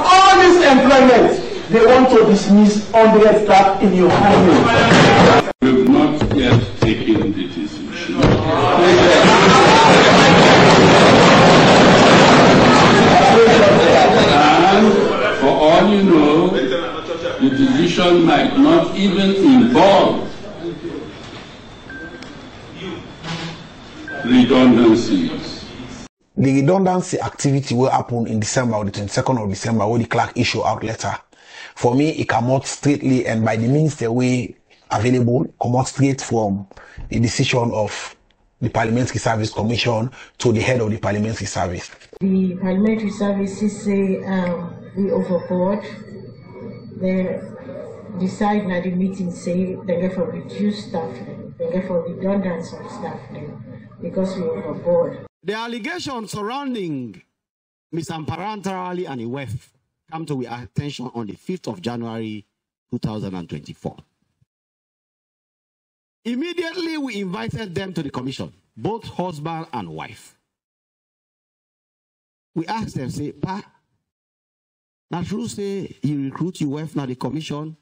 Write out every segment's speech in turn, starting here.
all this employment, they want to dismiss 100 staff in your company. We have not yet taken the decision. And for all you know, the decision might not even involve redundancies. The redundancy activity will happen in December, or the 22nd of December, where the clerk issue out letter. For me, it come out straightly and by the means the way available, come out straight from the decision of the Parliamentary Service Commission to the head of the Parliamentary Service. The Parliamentary Services say we overboard. They decide that the meeting say they get for reduced staff, they get for redundancy of staff because we overboard. The allegations surrounding Ms. Paran, Tarawally and IWEF come to our attention on the 5th of January 2024. Immediately, we invited them to the commission, both husband and wife. We asked them, say, Pa, now true say you recruit your wife now the commission.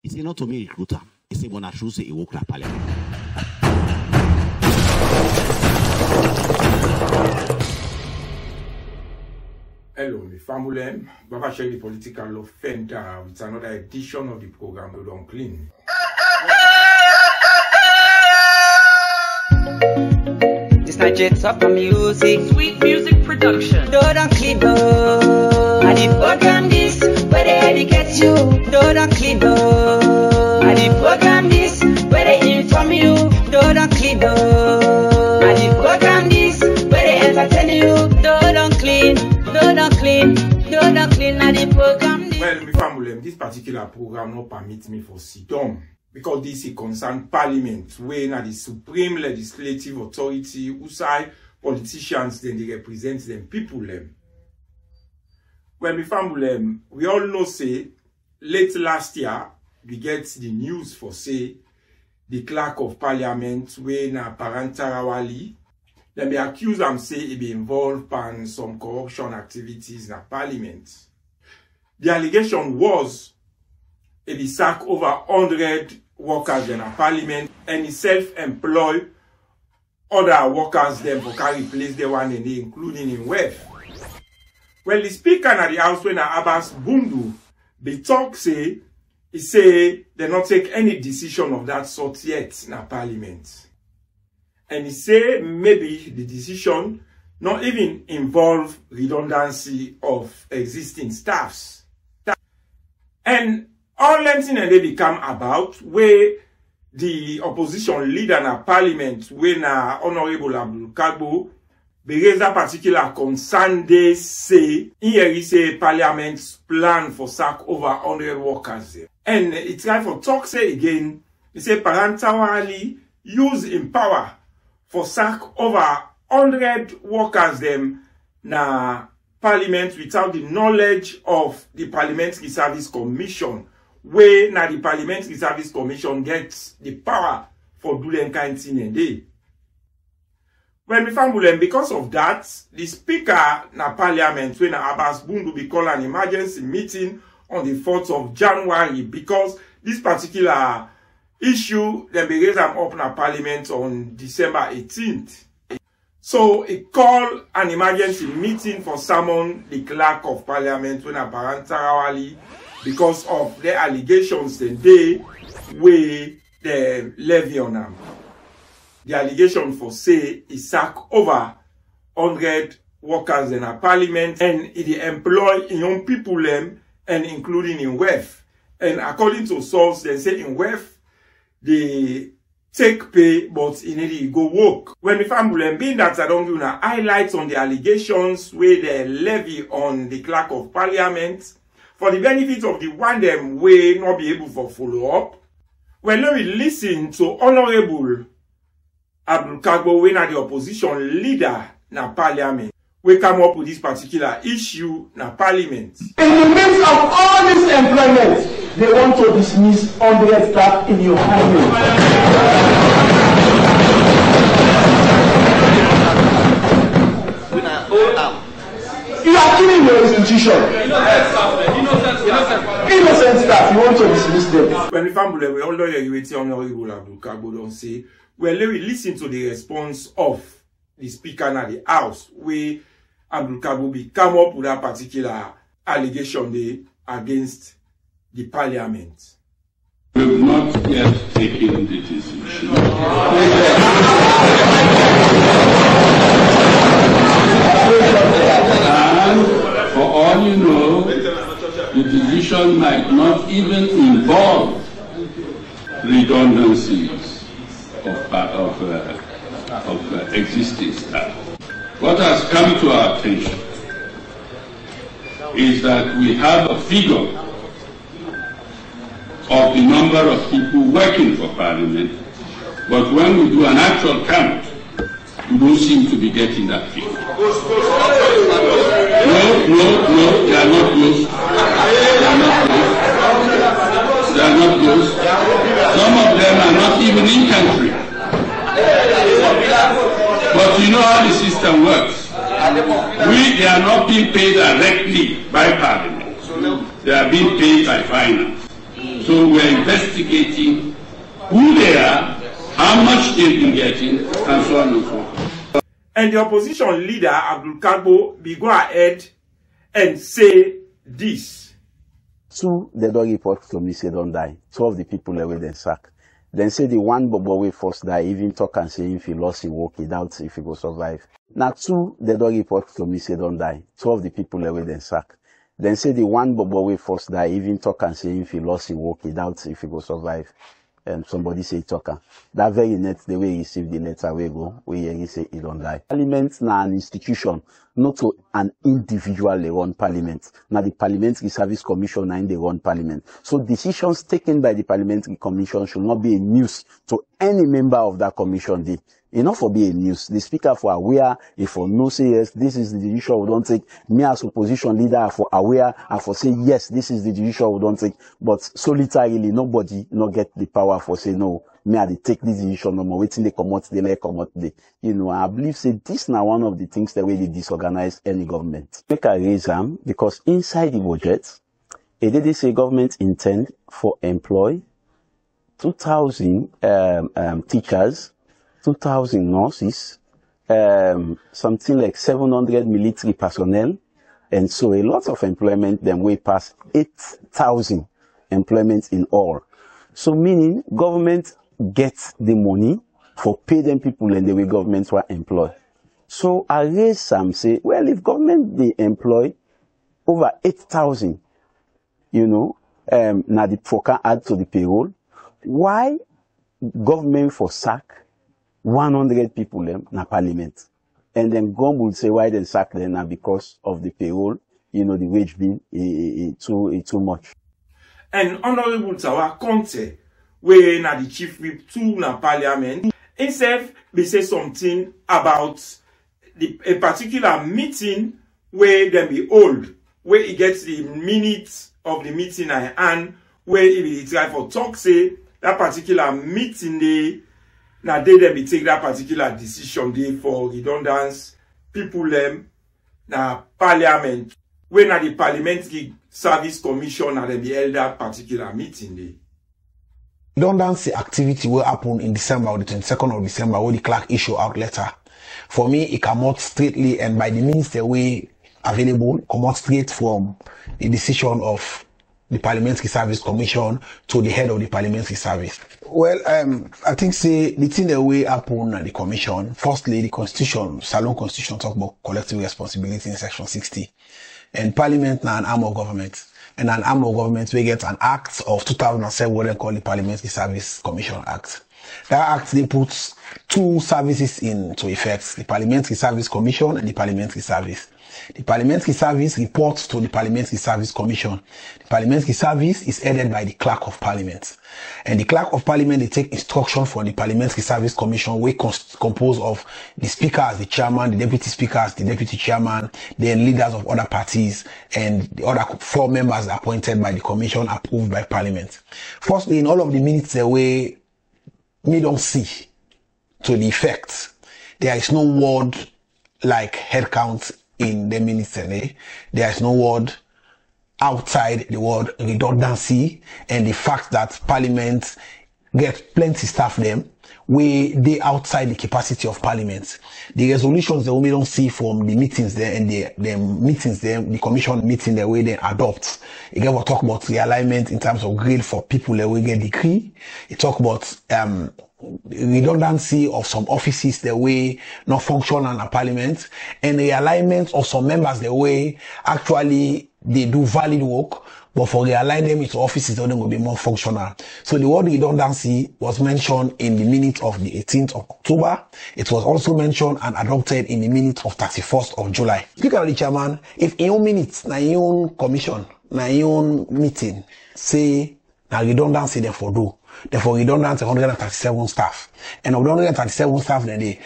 He said, not to me recruiter. He said, but not true say he work na parliament. Hello, my family. Baba share the political offender with another edition of the program CLIN. This night it's up for music, sweet music production. Don't clean up. I did program this, where they educate you. Don't clean up. I did program this, where they inform you. Don't clean up. I did program this, where they entertain you. Don't clean. Don't clean at the program. Well, my family, this particular program not permit me for sit down because this is concerned Parliament, where now the supreme legislative authority, who say politicians, then they represent them people them. Well, my family, we all know say late last year we get the news for say the clerk of Parliament, where na Paran Tarawally. Then they accuse them say he be involved in some corruption activities in the Parliament. The allegation was he be sack over 100 workers in the Parliament and he self-employ other workers them for carry place the one in the, including in WEF. Well, the speaker at the house when Abbas Bundu be talk say he say they not take any decision of that sort yet in the Parliament. And he say maybe the decision not even involve redundancy of existing staffs. And all them things they become about where the opposition leader in Parliament, when Honorable Abdul Kagbo, they raise a particular concern. They say here is a Parliament's plan for sack over 100 workers. And it's time for talk say again. They say Paran Tarawally use in power for sack over 100 workers them na Parliament without the knowledge of the Parliamentary Service Commission, where na the Parliamentary Service Commission gets the power for do them kind thing and day. Well, we found them because of that, the speaker na Parliament when Abbas Bundu be call an emergency meeting on the 4th of January because this particular issue then be raised up in Parliament on December 18th. So it called an emergency meeting for summon the clerk of Parliament when Paran Tarawally because of the allegations then they were the levy on them. The allegation for say he sack over 100 workers in a Parliament and he employ young people them and including in WEF. And according to source they say in WEF they take pay, but in it go work. When the family being that I don't do na highlights on the allegations where they levy on the clerk of Parliament for the benefit of the one them way not be able to follow up. Well, let me listen to Honorable Abdul Kagbo, when the opposition leader na Parliament, we come up with this particular issue na Parliament. In the midst of all this employment, they want to dismiss 100 staff in your company. You are killing your institution. Innocent staff, you want to dismiss them. When the family, we all Honorable Abdul Kagbo don't say, well, let me listen to the response of the speaker in the house, where Abdul Kagbo be come up with that particular allegation against the parliament. We have not yet taken the decision. And for all you know, the decision might not even involve redundancies of existing staff. What has come to our attention is that we have a figure of the number of people working for Parliament, but when we do an actual count, we don't seem to be getting that figure. No, they are not close. They are not close. Some of them are not even in country. But you know how the system works. They are not being paid directly by Parliament. They are being paid by finance. So we're investigating who they are, how much they've been getting, and so on and so forth. And the opposition leader, Abdul Kagbo, be go ahead and say this. Two, they don't report to me, say don't die. Two of the people away then sack. Then say the one Bobo way first die, even talk and say if he lost his work, he doubts if he will survive. Now two, they don't report to me, say don't die. Two of the people away then sack. Then say the one Bobo way first die, even talk and say if he lost his work, he doubts if he will survive. Somebody say talker. That very next the way he received the letter we go, where he say he don't die. Parliament na an institution, not to an individual run parliament. Now the Parliamentary Service Commission and they run parliament. So decisions taken by the Parliamentary Commission should not be a news to any member of that commission. Enough for be a news. The speaker for aware, if for no say yes, this is the decision we don't take. Me as opposition leader for aware, and for say yes, this is the decision we don't take. But solitarily, nobody not get the power for say no. Me I take this decision no more. Waiting they come out, they let come out. I believe say this now one of the things that really disorganize any government. Make a raise them because inside the budget, it did say government intend for employ 2,000 teachers. 2,000 nurses, something like 700 military personnel, and so a lot of employment, then way past 8,000 employments in all. So meaning government gets the money for pay them people and the way government were employed. So I raise some say, well, if government they employ over 8,000, now the can add to the payroll, why government for sack 100 people na parliament? And then God will say why they sack them now because of the payroll, the wage bill too much. And Honorable Tawa Conte, where na the chief whip to na parliament, himself they say something about a particular meeting where they be hold, where he gets the minutes of the meeting and where he will try for talk say that particular meeting now they be take that particular decision for redundancy people na parliament when the Parliamentary Service Commission they be held that particular meeting Redundancy activity will happen in December or the 22nd of December where the clerk issue out letter. For me, it come out straightly and by the means the way available, come out straight from the decision of the Parliamentary Service Commission to the head of the Parliamentary Service. Well, I think say the thing that way happen at the Commission. Firstly, the Constitution, Salon Constitution talk about collective responsibility in Section 60, and Parliament now an arm of government, and an arm of government we get an act of 2007 what they call the Parliamentary Service Commission Act. That act they put two services into effect: the Parliamentary Service Commission and the Parliamentary Service. The Parliamentary Service reports to the Parliamentary Service Commission. The Parliamentary Service is headed by the Clerk of Parliament. And the Clerk of Parliament, they take instruction from the Parliamentary Service Commission, which composed of the Speaker as the Chairman, the Deputy Speaker as the Deputy Chairman, then leaders of other parties, and the other 4 members appointed by the Commission, approved by Parliament. Firstly, in all of the minutes the way we don't see to the effect, there is no word like head count in the minutes, and there is no word outside the word redundancy and the fact that Parliament get plenty staff them they outside the capacity of Parliament. The resolutions that we don't see from the meetings there and the meetings there, the commission meeting the way they adopt. It will talk about realignment in terms of grade for people that will get decree. It talk about redundancy of some offices the way not function in a Parliament, and realignment of some members the way actually they do valid work, but for realign them into offices, then will be more functional. So the word redundancy was mentioned in the minutes of the 18th of October. It was also mentioned and adopted in the minutes of 31st of July. Speaker of the chairman, if in your minutes, na your commission, na your meeting, say na redundancy therefore do. Therefore redundancy 137 staff. And of the 137 staff, then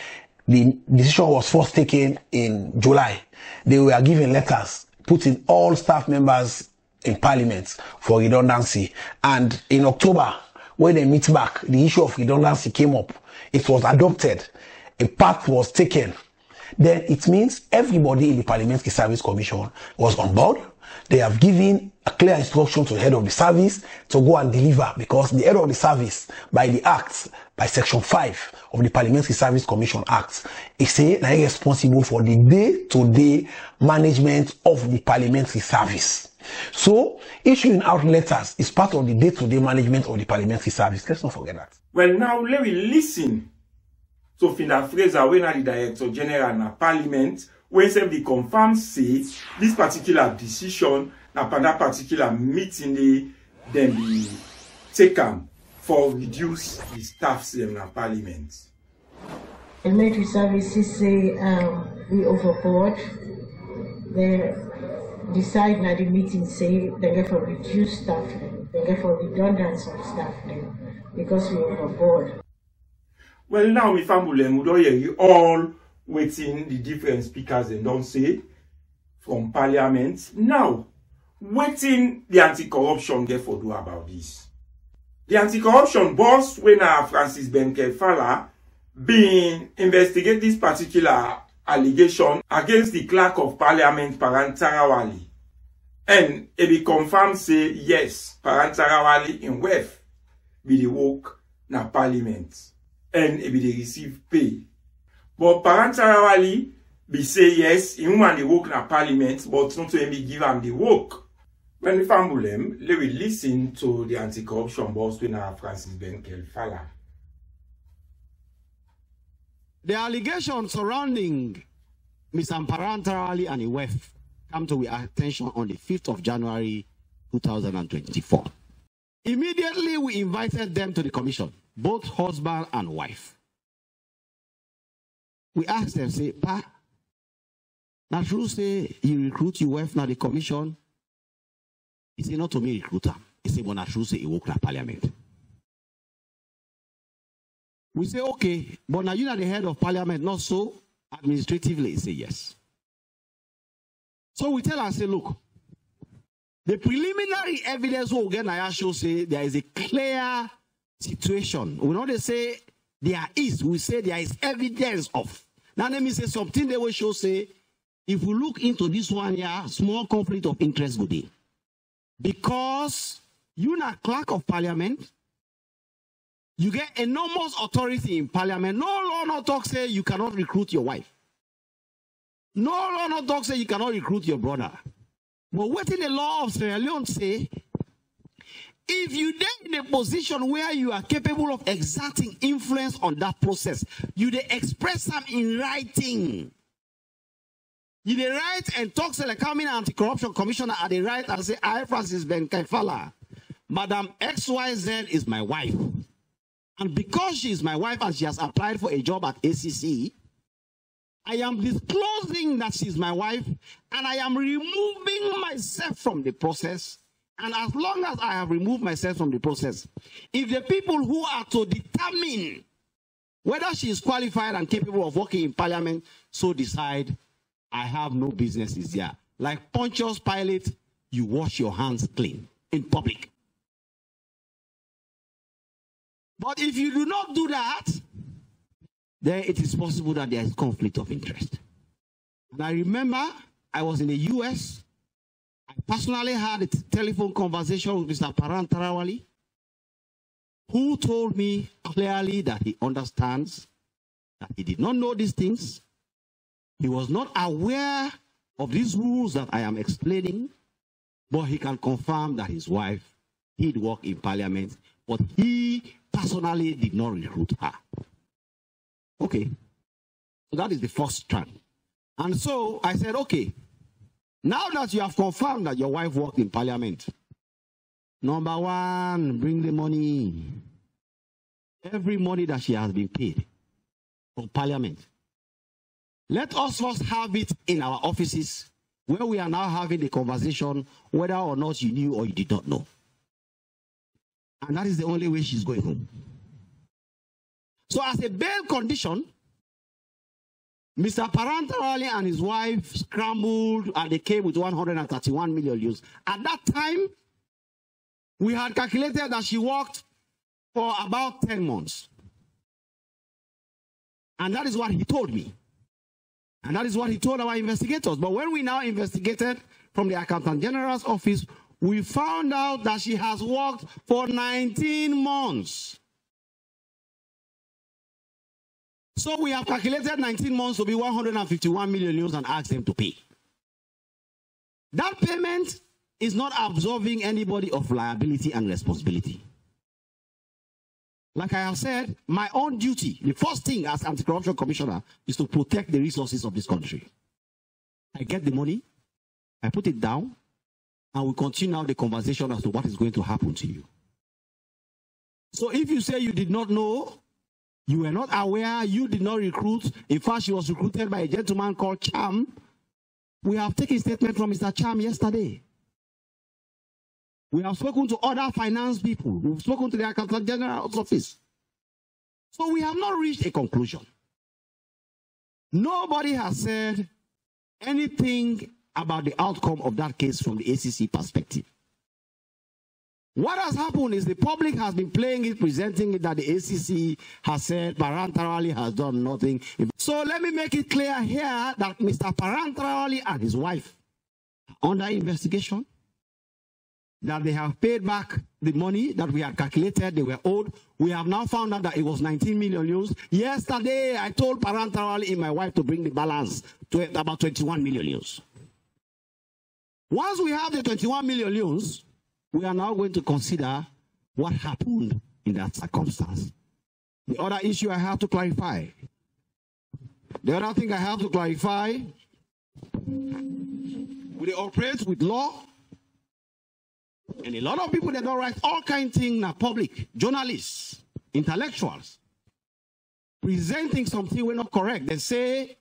the decision was first taken in July. They were given letters putting all staff members in Parliament for redundancy. And in October, when they meet back, the issue of redundancy came up. It was adopted. A path was taken. Then it means everybody in the Parliamentary Service Commission was on board. They have given a clear instruction to the head of the service to go and deliver, because the head of the service, by the Act, by Section 5 of the Parliamentary Service Commission Act, is responsible for the day-to-day management of the parliamentary service. So, issuing out letters is part of the day-to-day management of the parliamentary service. Let's not forget that. Well, now let me listen to Finda Fraser, when the Director General of Parliament, when they confirm say this particular decision, that particular meeting, then be taken for reduce the staffs in the Parliament. Parliamentary services say we overboard. They decide that the meeting say they get for reduce staff, they get for redundancy of staff because we overboard. Well, now we family all waiting the different speakers and don't say from Parliament. Now, waiting the anti-corruption get for do about this. The anti-corruption boss, when Francis Benkefala being investigate this particular allegation against the Clerk of Parliament, Paran Tarawally. And it be confirmed say yes, Paran Tarawally in WEF be the work na Parliament. And it be the receive pay. But Paran Tarawally be say yes, he want the work na Parliament, but not to be give him the work. When we fumble them, let we listen to the anti-corruption boss when Francis Benkefala. The allegations surrounding Mr. Paran Tarawally and IWEF come to our attention on the 5th of January 2024. Immediately, we invited them to the commission, both husband and wife. We asked them, say, Pa, now true say you recruit your wife now the commission. He said, not to me recruiter. He said, but not true say he work in Parliament. We say, okay, but now you're not the head of Parliament, not so. Administratively, he say yes. So we tell her, say, look, the preliminary evidence we get now show say there is a clear situation. We know they say there is, we say there is evidence of. Now let me say something they will show say, if we look into this one here, small conflict of interest would be. Because you're not Clerk of Parliament, you get enormous authority in Parliament. No law no talk say you cannot recruit your wife. No law no talk say you cannot recruit your brother. But what in the law of Sierra Leone say, if you then in a position where you are capable of exerting influence on that process, you they express them in writing. You they write and talk to the coming anti-corruption commissioner at the right and say, I, Francis Benkefala, Madam XYZ is my wife. And because she is my wife and she has applied for a job at ACC, I am disclosing that she is my wife and I am removing myself from the process. And as long as I have removed myself from the process, if the people who are to determine whether she is qualified and capable of working in Parliament so decide, I have no business is there. Like Pontius Pilate, you wash your hands clean in public. But if you do not do that, then it is possible that there is conflict of interest. And I remember I was in the US. I personally had a telephone conversation with Mr. Paran Tarawally, who told me clearly that he understands that he did not know these things. He was not aware of these rules that I am explaining, but he can confirm that his wife did work in parliament, but he personally did not recruit her. Okay, so that is the first strand. And so I said, okay, now that you have confirmed that your wife worked in parliament, number one, bring the money. Every money that she has been paid from parliament. Let us first have it in our offices where we are now having the conversation whether or not you knew or you did not know. And that is the only way she's going home. So as a bail condition, Mr. Paran Tarawally and his wife scrambled and they came with 131 million euros. At that time, we had calculated that she worked for about 10 months. And that is what he told me. And that is what he told our investigators. But when we now investigated from the Accountant General's office, we found out that she has worked for 19 months. So we have calculated 19 months to be 151 million euros and asked them to pay. That payment is not absolving anybody of liability and responsibility. Like I have said, my own duty, the first thing as anti-corruption commissioner, is to protect the resources of this country. I get the money, I put it down, and we continue now the conversation as to what is going to happen to you. So if you say you did not know, you were not aware, you did not recruit, in fact, she was recruited by a gentleman called Cham, we have taken a statement from Mr. Cham yesterday. We have spoken to other finance people. We've spoken to the Accountant General's office. So we have not reached a conclusion. Nobody has said anything about the outcome of that case from the ACC perspective. What has happened is the public has been playing it, presenting it that the ACC has said Paran Tarawally has done nothing. So let me make it clear here that Mr. Paran Tarawally and his wife are under investigation, that they have paid back the money that we had calculated they were owed. We have now found out that it was 19 million euros. Yesterday, I told Paran Tarawally and my wife to bring the balance to about 21 million euros. Once we have the 21 million euros, we are now going to consider what happened in that circumstance. The other issue I have to clarify. The other thing I have to clarify, we operate with law, and a lot of people that don't write all kinds of things in the public, journalists, intellectuals, presenting something we're not correct. They say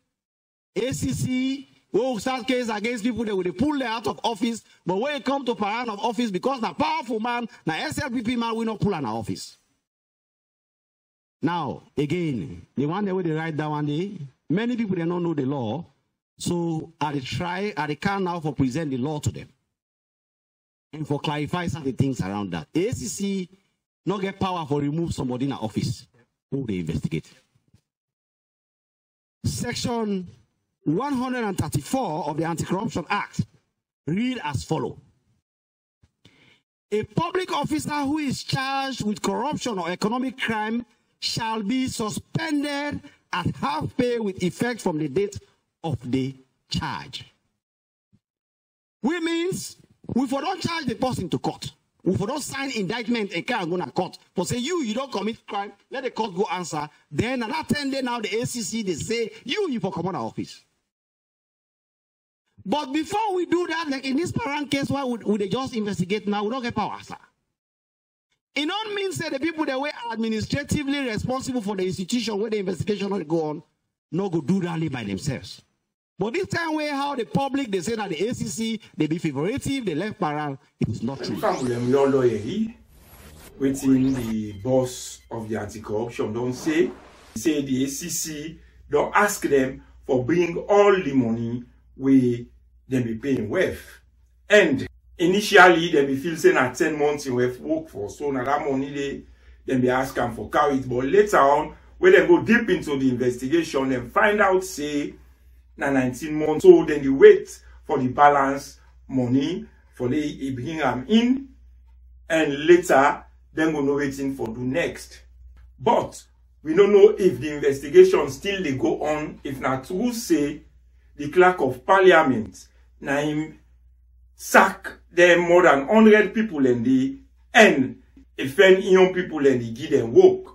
ACC will start case against people that will pull them out of office, but when it comes to Paran of office, because the powerful man, the SLPP man will not pull an office. Now, again, the one day they write that one day, many people they don't know the law, so I can now for present the law to them. And for clarify certain things around that. The ACC not get power for remove somebody in the office who they investigate. Section 134 of the Anti-Corruption Act read as follows. A public officer who is charged with corruption or economic crime shall be suspended at half pay with effect from the date of the charge. Which means we for don't charge the person to court. We for don't sign indictment and can't go to court. For say you don't commit crime, let the court go answer. Then another 10 days now the ACC they say you for come out of office. But before we do that, like in this Paran case, why would they just investigate now? We don't get power, sir. It don't mean say the people that were administratively responsible for the institution where the investigation will go on, no go do that by themselves. But this time way how the public, they say that the ACC, they be favorative, they left Paran, it is not true. Within the boss of the anti-corruption don't say the ACC don't ask them for bring all the money we they be paying with. And initially they be feel saying at 10 months in with workforce, so now that money they be asking for carry it. But later on, when they go deep into the investigation and find out say na 19 months. So then they wait for the balance money for they bring them in, and later then go no waiting for do next. But we don't know if the investigation still they go on, if not true say the Clerk of Parliament na him sack them more than 100 people and they and offend young people and they give them work.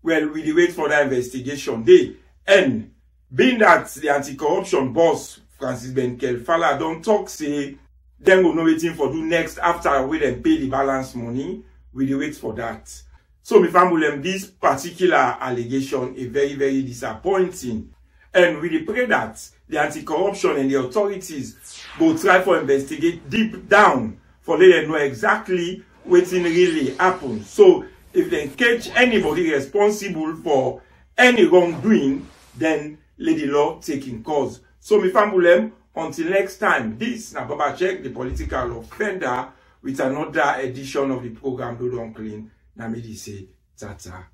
Well, we wait for that investigation day. And being that the anti-corruption boss Francis Benkel Fala don't talk say them go no waiting for do next after we then pay the balance money, we wait for that. So my family, this particular allegation is very, very disappointing. And we pray that the anti-corruption and the authorities go try for investigate deep down for let them know exactly what really happened. So if they catch anybody responsible for any wrongdoing, then let the law take in course. So my family, until next time, this na Baba Check, the political offender, with another edition of the program Do Don't Clean. Na me di say tata,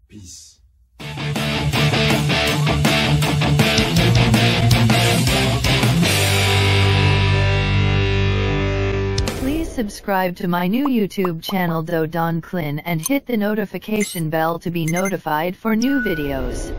peace. Please subscribe to my new YouTube channel Do Don CLIN and hit the notification bell to be notified for new videos.